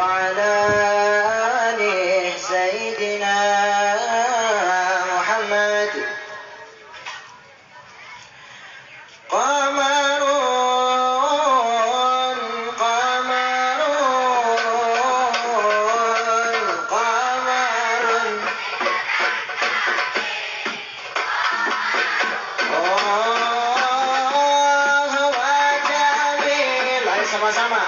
وعلى آل سيدنا محمد. قمر قمر قمر وجميل. Ayo sama-sama.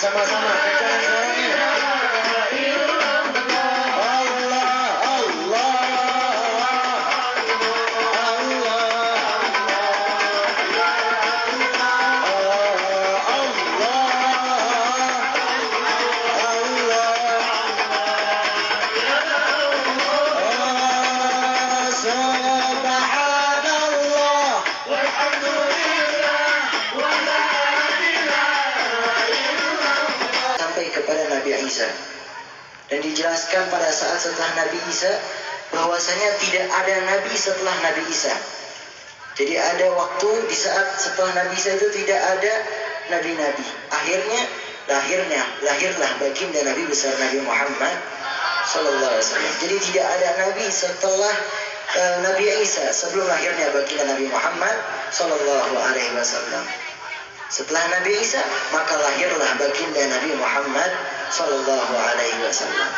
Sama-sama kencang suaranya. Dan dijelaskan pada saat setelah Nabi Isa bahwasanya tidak ada Nabi setelah Nabi Isa. Jadi ada waktu di saat setelah Nabi Isa itu tidak ada Nabi-Nabi. Akhirnya lahirlah baginda Nabi besar Nabi Muhammad Sallallahu Alaihi Wasallam. Jadi tidak ada Nabi setelah Nabi Isa sebelum lahirnya baginda Nabi Muhammad Sallallahu Alaihi Wasallam. Setelah Nabi Isa maka lahirlah baginda Nabi Muhammad Sallallahu Alaihi Wasallam.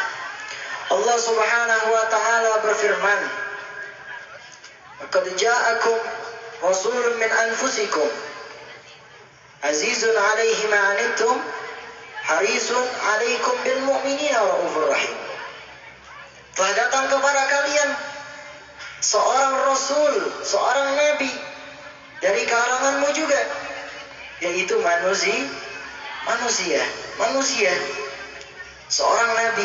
Allah Subhanahu Wa Taala berfirman, "Qad ja'akum rasulun min anfusikum, azizun 'alaihi ma 'anittum, harisun 'alaikum bil mu'minina raufur rahim." Telah datang kepada kalian seorang rasul, seorang nabi dari kalanganmu juga, yaitu manusia, seorang nabi.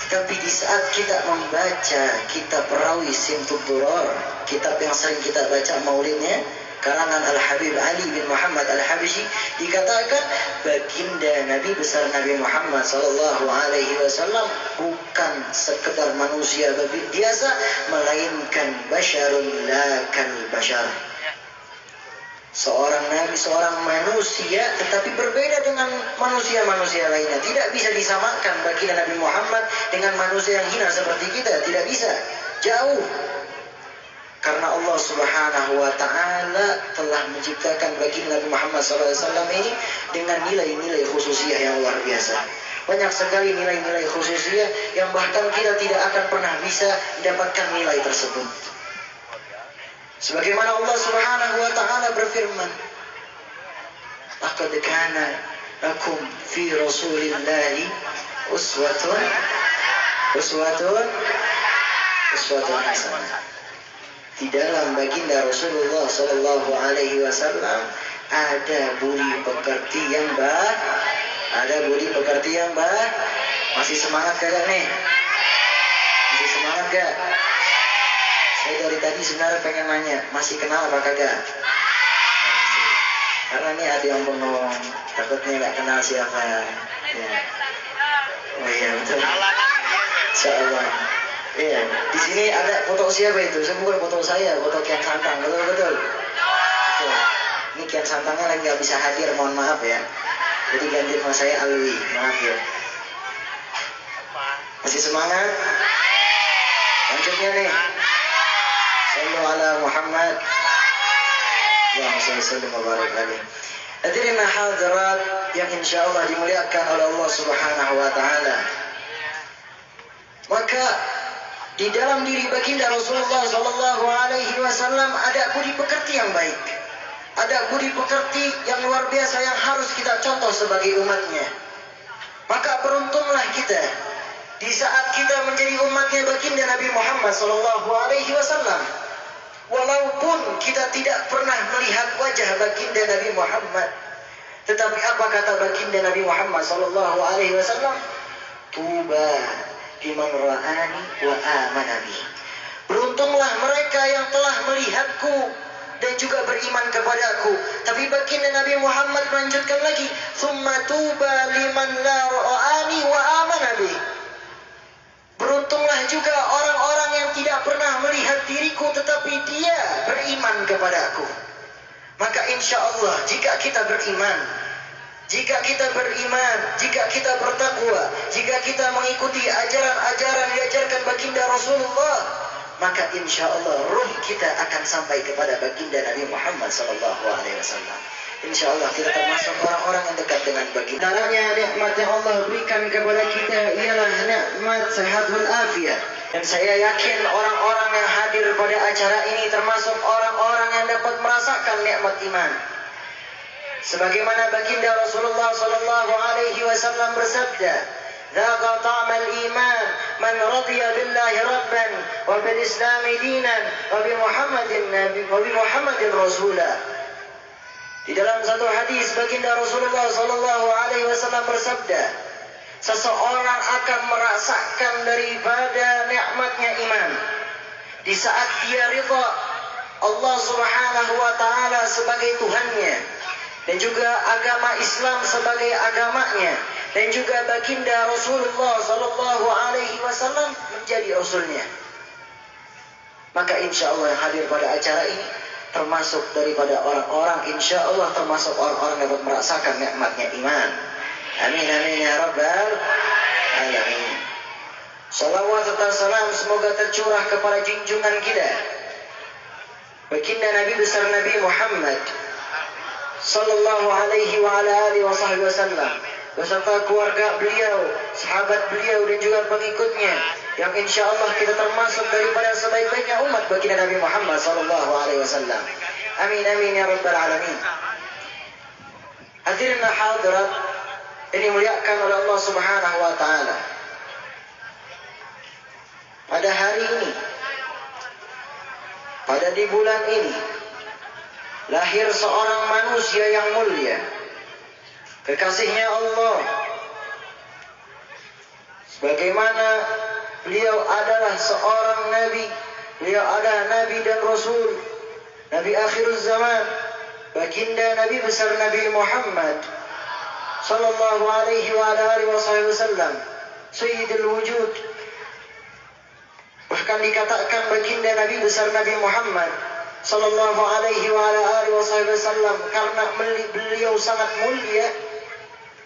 Tetapi di saat kita membaca kitab Rawi Simtud Durar, kitab yang sering kita baca maulidnya, karangan Al-Habib Ali bin Muhammad Al-Habsyi, dikatakan baginda Nabi besar Nabi Muhammad Sallallahu Alaihi Wasallam bukan sekedar manusia biasa, melainkan basyarun la kal basyar, Seorang nabi, seorang manusia, tetapi berbeda dengan manusia-manusia lainnya. Tidak bisa disamakan baginda Nabi Muhammad dengan manusia yang hina seperti kita. Tidak bisa. Jauh. Karena Allah Subhanahu wa Ta'ala telah menciptakan baginda Nabi Muhammad SAW ini dengan nilai-nilai khususiyah yang luar biasa. Banyak sekali nilai-nilai khususiyah yang bahkan kita tidak akan pernah bisa mendapatkan nilai tersebut. Sebagaimana Allah Subhanahu wa Ta'ala berfirman, "Laqad kana lakum fi Rasulillahi uswatun hasanah." Di dalam baginda Rasulullah sallallahu alaihi wasallam ada budi pekerti yang baik. Masih semangat kagak nih? Masih semangat gak? Saya dari tadi sebenarnya pengen nanya, masih kenal apa kagak? Masih. Karena ini ada yang bengong, takutnya nggak kenal siapa. Ya. Oh iya betul. Insyaallah. Iya. Di sini ada foto siapa itu? Bukan foto saya, foto Kian Santang. Betul. Ini Kian Santangnya lagi nggak bisa hadir, mohon maaf ya. Jadi ganti nama saya Alwi, maaf ya. Masih semangat? Lanjutnya nih. Sallu ala Muhammad. Allahumma shalli wa barik alaihi. Hadirin hadirat yang insyaallah dimuliakan oleh Allah Subhanahu wa Ta'ala. Maka di dalam diri baginda Rasulullah sallallahu alaihi wasallam ada budi pekerti yang baik. Ada budi pekerti yang luar biasa yang harus kita contoh sebagai umatnya. Maka beruntunglah kita di saat kita menjadi umatnya baginda Nabi Muhammad sallallahu alaihi wasallam. Walaupun kita tidak pernah melihat wajah baginda Nabi Muhammad, tetapi apa kata baginda Nabi Muhammad sallallahu alaihi wasallam? Tuba liman ra'ani wa amana bi. Beruntunglah mereka yang telah melihatku dan juga beriman kepadaku. Tapi baginda Nabi Muhammad melanjutkan lagi, summa tuba liman la ra'ani wa amana bi. Beruntunglah juga orang-orang yang tidak pernah melihat diriku tetapi dia beriman kepadaku. Maka insya Allah jika kita beriman, jika kita bertakwa, jika kita mengikuti ajaran-ajaran diajarkan baginda Rasulullah, maka insya Allah ruh kita akan sampai kepada baginda Nabi Muhammad SAW. Insya Allah kita termasuk orang-orang yang dekat dengan baginda. Caranya nikmat yang Allah berikan kepada kita ialah nikmat sehat walafiat. Dan saya yakin orang-orang yang hadir pada acara ini termasuk orang-orang yang dapat merasakan nikmat iman. Sebagaimana baginda Rasulullah sallallahu alaihi wasallam bersabda, "Dzaqa ta'mal iman man radiya billahi rabban wa bil islam dinan wa bi Muhammadin rasula." Di dalam satu hadis baginda Rasulullah sallallahu alaihi wasallam bersabda, seseorang akan merasakan daripada nikmatnya iman di saat dia ridha Allah Subhanahu wa Ta'ala sebagai Tuhannya, dan juga agama Islam sebagai agamanya, dan juga baginda Rasulullah sallallahu alaihi wasallam menjadi rasulnya. Maka insya Allah yang hadir pada acara ini termasuk daripada orang-orang, insya Allah termasuk orang-orang yang dapat merasakan nikmatnya iman. Amin amin ya rabbal alamin. Salawat serta salam semoga tercurah kepada junjungan kita baginda Nabi besar Nabi Muhammad sallallahu alaihi wa ala alihi wasallam beserta keluarga beliau, sahabat beliau dan juga pengikutnya, yang insya Allah kita termasuk daripada sebaik-baiknya umat baginda Nabi Muhammad sallallahu alaihi wasallam. Amin amin ya rabbal alamin. Hadirin hadirat ini muliakan oleh Allah Subhanahu wa Ta'ala. Pada hari ini, pada di bulan ini, lahir seorang manusia yang mulia, kekasihnya Allah. Sebagaimana beliau adalah seorang nabi, beliau adalah nabi dan rasul, nabi akhir zaman, baginda nabi besar Nabi Muhammad sallallahu alaihi wa alihi wasallam, sayyidul wujud. Bahkan dikatakan baginda nabi besar Nabi Muhammad sallallahu alaihi wa ala alihi wasallam, karena beliau sangat mulia,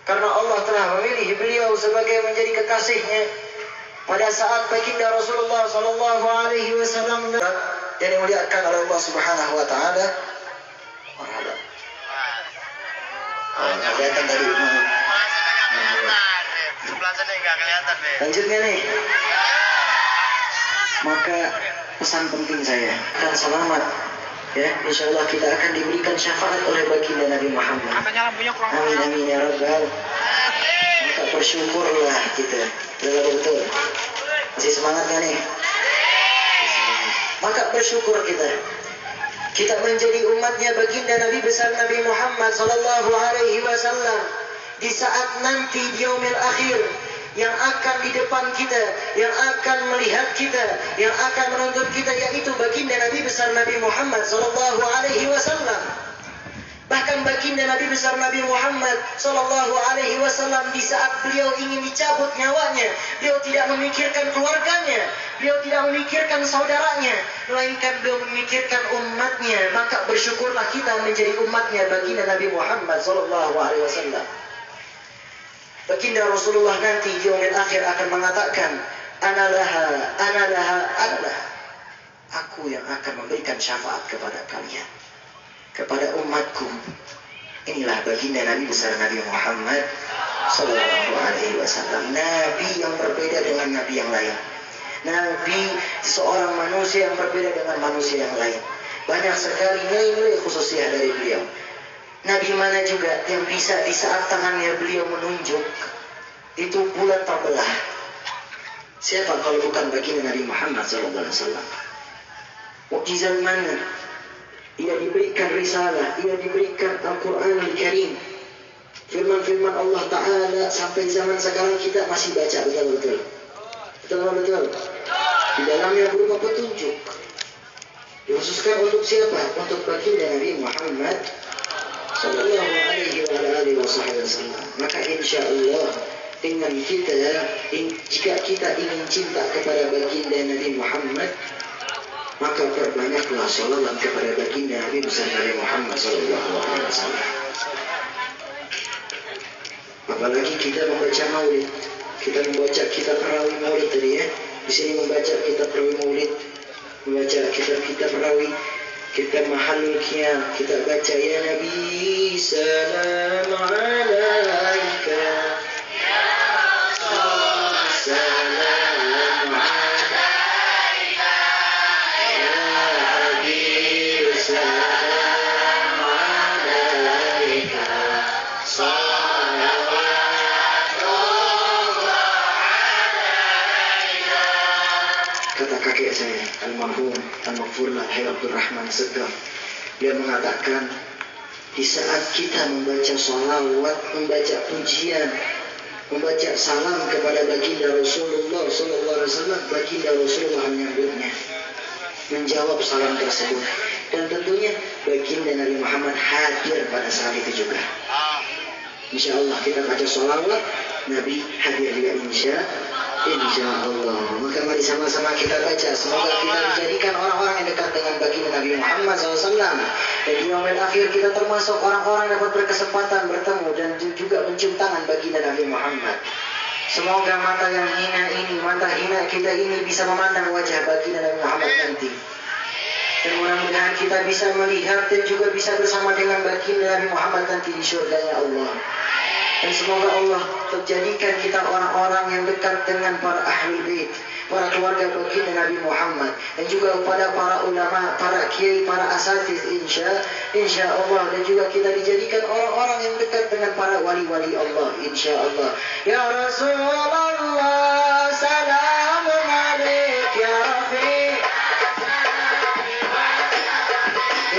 karena Allah telah memilih beliau sebagai menjadi kekasihnya. Pada saat baginda Rasulullah sallallahu alaihi wasallam yang dimuliakan oleh Allah Subhanahu wa taala. Kelihatan tadi. Sebelah sana enggak kelihatan deh. Lanjutnya nih. Maka pesan penting saya akan selamat, ya, insyaallah kita akan diberikan syafaat oleh baginda Nabi Muhammad. Amin amin ya rabbal. Maka bersyukurlah kita. Betul. Masih semangat gak nih? Maka bersyukur kita. Kita menjadi umatnya baginda Nabi besar Nabi Muhammad sallallahu alaihi wasallam di saat nanti di yaumil akhir, yang akan di depan kita, yang akan melihat kita, yang akan menuntut kita, yaitu baginda Nabi besar Nabi Muhammad sallallahu alaihi wasallam. Bahkan baginda Nabi besar Nabi Muhammad sallallahu alaihi wasallam di saat beliau ingin dicabut nyawanya, beliau tidak memikirkan keluarganya, beliau tidak memikirkan saudaranya, melainkan beliau memikirkan umatnya. Maka bersyukurlah kita menjadi umatnya baginda Nabi Muhammad sallallahu alaihi wasallam. Baginda Rasulullah nanti di yaumil akhir akan mengatakan, Analah. Aku yang akan memberikan syafaat kepada kalian, kepada umatku. Inilah baginda Nabi besar Nabi Muhammad sallallahu alaihi wasallam. Nabi yang berbeda dengan nabi yang lain. Nabi seorang manusia yang berbeda dengan manusia yang lain. Banyak sekali nilai-nilai khususnya dari beliau. Nabi mana juga yang bisa di saat tangannya beliau menunjuk itu bulan terbelah. Siapa kalau bukan baginda Nabi Muhammad sallallahu alaihi wasallam? Mukjizat mana? Ia diberikan risalah, ia diberikan Al-Quran Al-Karim, firman-firman Allah Ta'ala sampai zaman sekarang kita masih baca betul-betul. Betul-betul. Di dalamnya berupa petunjuk. Dikhususkan untuk siapa? Untuk baginda Nabi Muhammad sallallahu alaihi wasallam. Maka insya Allah dengan kita, jika kita ingin cinta kepada baginda Nabi Muhammad, maka perbanyaklah salawat kepada baginda Nabi besar Nabi Muhammad sallallahu alaihi wasallam. Apalagi kita membaca maulid, kita membaca kitab perawi maulid tadi ya. Di sini membaca kitab perawi maulid, membaca kitab perawi, kita mahalul qiyam, kita baca ya Nabi salam alaika ya Rasulullah salam alaika ya Habib salam alaika salawatullah alaika. Kata kakek saya almarhum Al-Maghfurlah Abdul Rahman Segaf, dia mengatakan di saat kita membaca sholawat, membaca pujian, membaca salam kepada baginda Rasulullah sallallahu alaihi wasallam, baginda Rasulullah menyambutnya, menjawab salam tersebut, dan tentunya baginda Nabi Muhammad hadir pada saat itu juga. Insya Allah kita baca sholawat, Nabi hadir juga insya Allah. Maka mari sama-sama kita baca. Semoga kita dijadikan orang-orang yang dekat dengan baginda Nabi Muhammad SAW. Dan di yaumil akhir kita termasuk orang-orang yang dapat berkesempatan bertemu dan juga mencium tangan baginda Nabi Muhammad. Semoga mata yang hina ini, mata hina kita ini bisa memandang wajah baginda Nabi Muhammad nanti. Dan mudah-mudahan kita bisa melihat dan juga bisa bersama dengan baginda Nabi Muhammad nanti di surganya Allah. Dan semoga Allah terjadikan kita orang-orang yang dekat dengan para ahli bait, para keluarga baginda Nabi Muhammad, dan juga pada para ulama, para kiai, para asatidz insya Allah, dan juga kita dijadikan orang-orang yang dekat dengan para wali-wali Allah insya Allah. Ya Rasulullah salamun alaik ya Rafiq,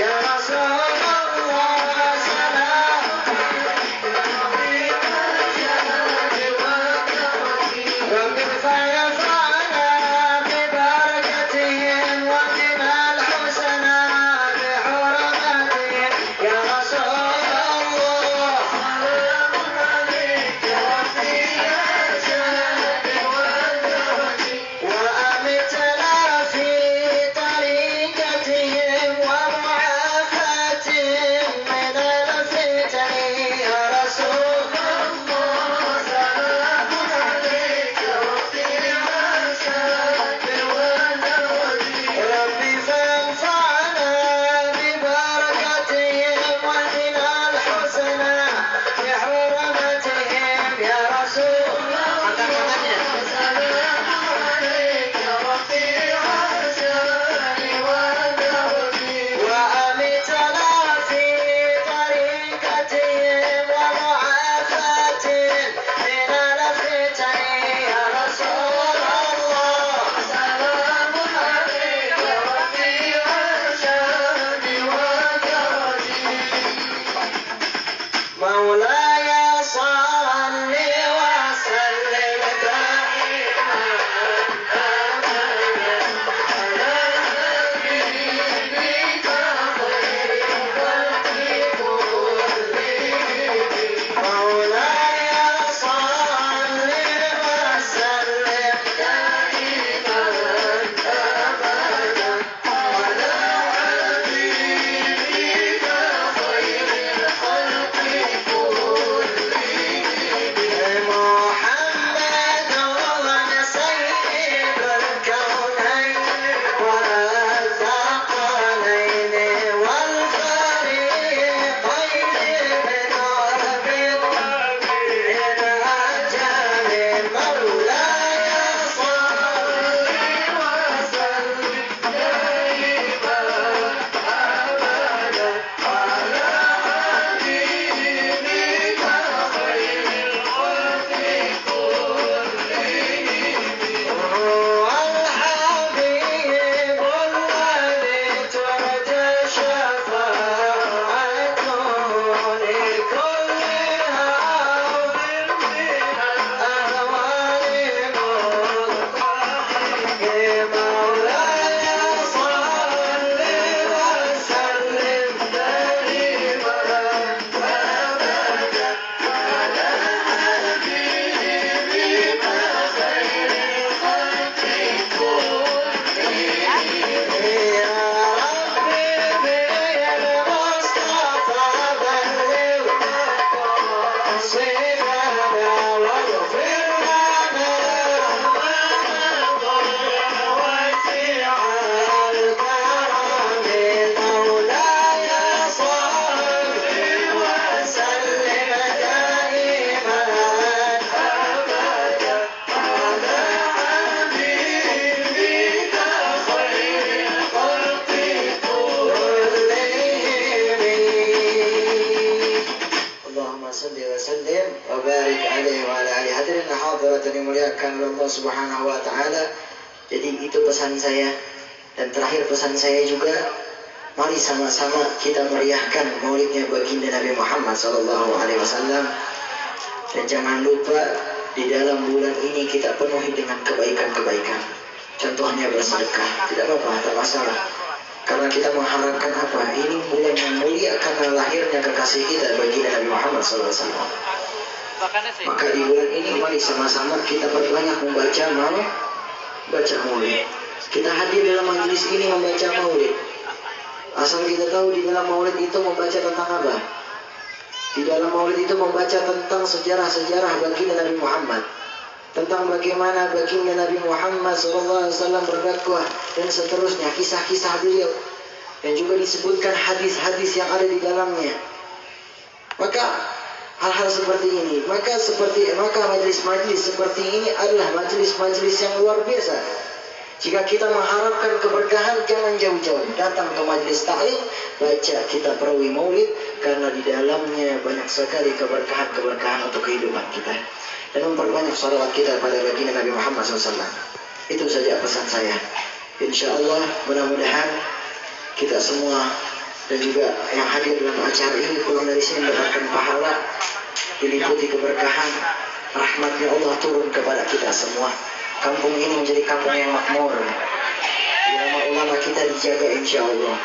ya Rasulullah مولاي صل وسلم دائما أبدا على حبيبك خير الخلق كلهم مولاي صل وسلم دائما أبدا على حبيبك خير الخلق محمد سيد الكونين والثقلين والفريقين من رب من أجل مولاي صل وسلم دائما أبدا على حبيبك خير الخلق كلهم هو الحبيب الذي ترجى شفاعته لكل هول من الأهوال مضطهد مولاي صل وسلم دائما أبدا على حبيبك خير الخلق كلهم يا ربي بالمصطفى بلغ قصيدنا واغفر لنا ما مضى وسع الكرم مولاي صل وسلم دائما أبدا على حبيبك خير الخلق كلهم Allahumma salli wa sallim wa barik alaihi wa ala alihi. Hadirin hadirat yang dimuliakan oleh Allah Subhanahu wa taala. Jadi itu pesan saya dan terakhir pesan saya juga, mari sama-sama kita meriahkan maulidnya baginda Nabi Muhammad sallallahu alaihi wasallam. Dan jangan lupa di dalam bulan ini kita penuhi dengan kebaikan-kebaikan. Contohnya bersedekah, tidak apa-apa, tak masalah. Karena kita mengharapkan apa? Ini bulan yang mulia karena lahirnya kekasih kita baginda Nabi Muhammad SAW. Maka di bulan ini mari sama-sama kita perbanyak membaca maulid. Kita hadir dalam majelis ini membaca maulid. Asal kita tahu di dalam maulid itu membaca tentang apa? Di dalam maulid itu membaca tentang sejarah-sejarah baginda Nabi Muhammad. Tentang bagaimana baginda Nabi Muhammad SAW berdakwah dan seterusnya, kisah-kisah beliau, dan juga disebutkan hadis-hadis yang ada di dalamnya. Maka hal-hal seperti ini, maka majelis-majelis seperti ini adalah majelis-majelis yang luar biasa. Jika kita mengharapkan keberkahan, jangan jauh-jauh datang ke majelis ta'lim, baca kitab perawi maulid, karena di dalamnya banyak sekali keberkahan-keberkahan untuk kehidupan kita. Dan memperbanyak salawat kita pada baginda Nabi Muhammad SAW. Itu saja pesan saya. Insya Allah mudah-mudahan kita semua dan juga yang hadir dalam acara ini pulang dari sini mendapatkan pahala, diliputi keberkahan, rahmatnya Allah turun kepada kita semua. Kampung ini menjadi kampung yang makmur. Ulama-ulama kita dijaga insya Allah.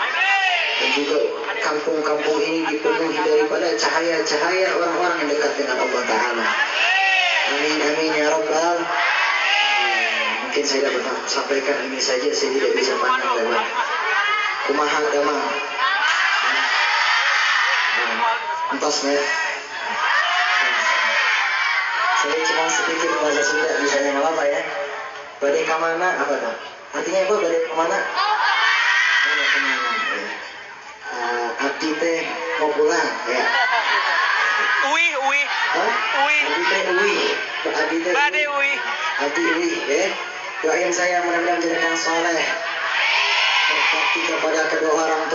Dan juga kampung-kampung ini dipenuhi daripada cahaya-cahaya orang-orang yang dekat dengan Allah Ta'ala. Amin amin ya rabbal. Mungkin saya dapat sampaikan ini saja, saya tidak bisa panjang lebar. Kumaha damang. Entasnya. Saya cuma sedikit bahasa Sunda, misalnya apa ya? Badai kamana apa tuh? Artinya apa badai kemana? Badai kemana? Abdi teh mau pulang ya. Uwi. Abdi teh uwi. Badai uwi. Abdi uwi ya. Doain saya mudah-mudahan jadi yang soleh. Berbakti kepada kedua orang tua.